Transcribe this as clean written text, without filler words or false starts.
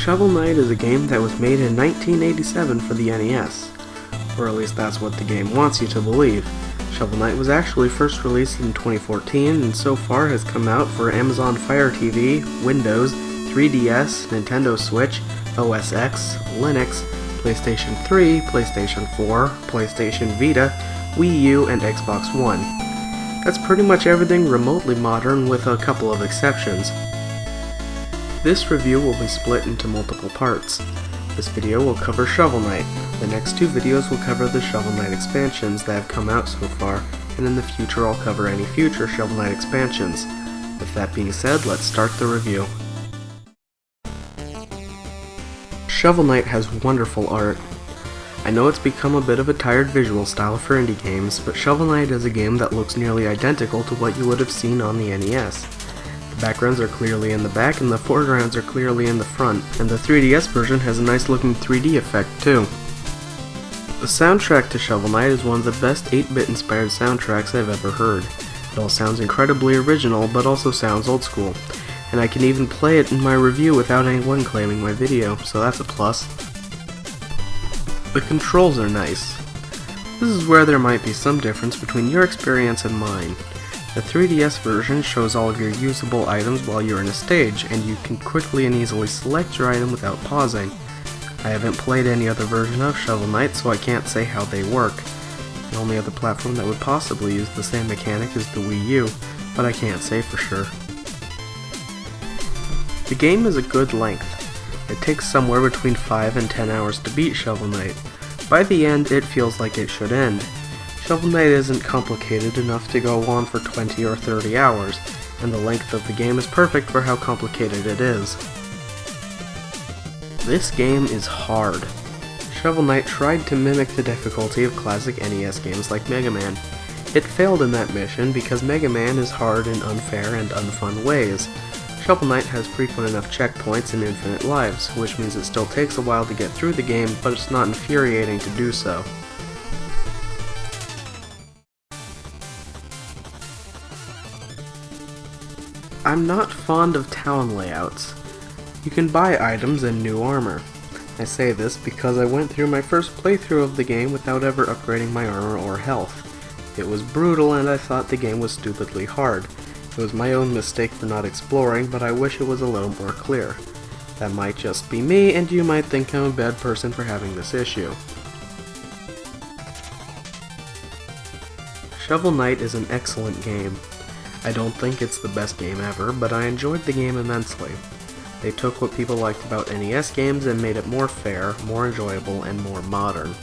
Shovel Knight is a game that was made in 1987 for the NES, or at least that's what the game wants you to believe. Shovel Knight was actually first released in 2014 and so far has come out for Amazon Fire TV, Windows, 3DS, Nintendo Switch, OS X, Linux, PlayStation 3, PlayStation 4, PlayStation Vita, Wii U, and Xbox One. That's pretty much everything remotely modern with a couple of exceptions. This review will be split into multiple parts. This video will cover Shovel Knight. The next two videos will cover the Shovel Knight expansions that have come out so far, and in the future I'll cover any future Shovel Knight expansions. With that being said, let's start the review. Shovel Knight has wonderful art. I know it's become a bit of a tired visual style for indie games, but Shovel Knight is a game that looks nearly identical to what you would have seen on the NES. The backgrounds are clearly in the back and the foregrounds are clearly in the front, and the 3DS version has a nice looking 3D effect too. The soundtrack to Shovel Knight is one of the best 8-bit inspired soundtracks I've ever heard. It all sounds incredibly original, but also sounds old school, and I can even play it in my review without anyone claiming my video, so that's a plus. The controls are nice. This is where there might be some difference between your experience and mine. The 3DS version shows all of your usable items while you're in a stage, and you can quickly and easily select your item without pausing. I haven't played any other version of Shovel Knight, so I can't say how they work. The only other platform that would possibly use the same mechanic is the Wii U, but I can't say for sure. The game is a good length. It takes somewhere between 5 and 10 hours to beat Shovel Knight. By the end, it feels like it should end. Shovel Knight isn't complicated enough to go on for 20 or 30 hours, and the length of the game is perfect for how complicated it is. This game is hard. Shovel Knight tried to mimic the difficulty of classic NES games like Mega Man. It failed in that mission because Mega Man is hard in unfair and unfun ways. Shovel Knight has frequent enough checkpoints and infinite lives, which means it still takes a while to get through the game, but it's not infuriating to do so. I'm not fond of town layouts. You can buy items and new armor. I say this because I went through my first playthrough of the game without ever upgrading my armor or health. It was brutal and I thought the game was stupidly hard. It was my own mistake for not exploring, but I wish it was a little more clear. That might just be me, and you might think I'm a bad person for having this issue. Shovel Knight is an excellent game. I don't think it's the best game ever, but I enjoyed the game immensely. They took what people liked about NES games and made it more fair, more enjoyable, and more modern.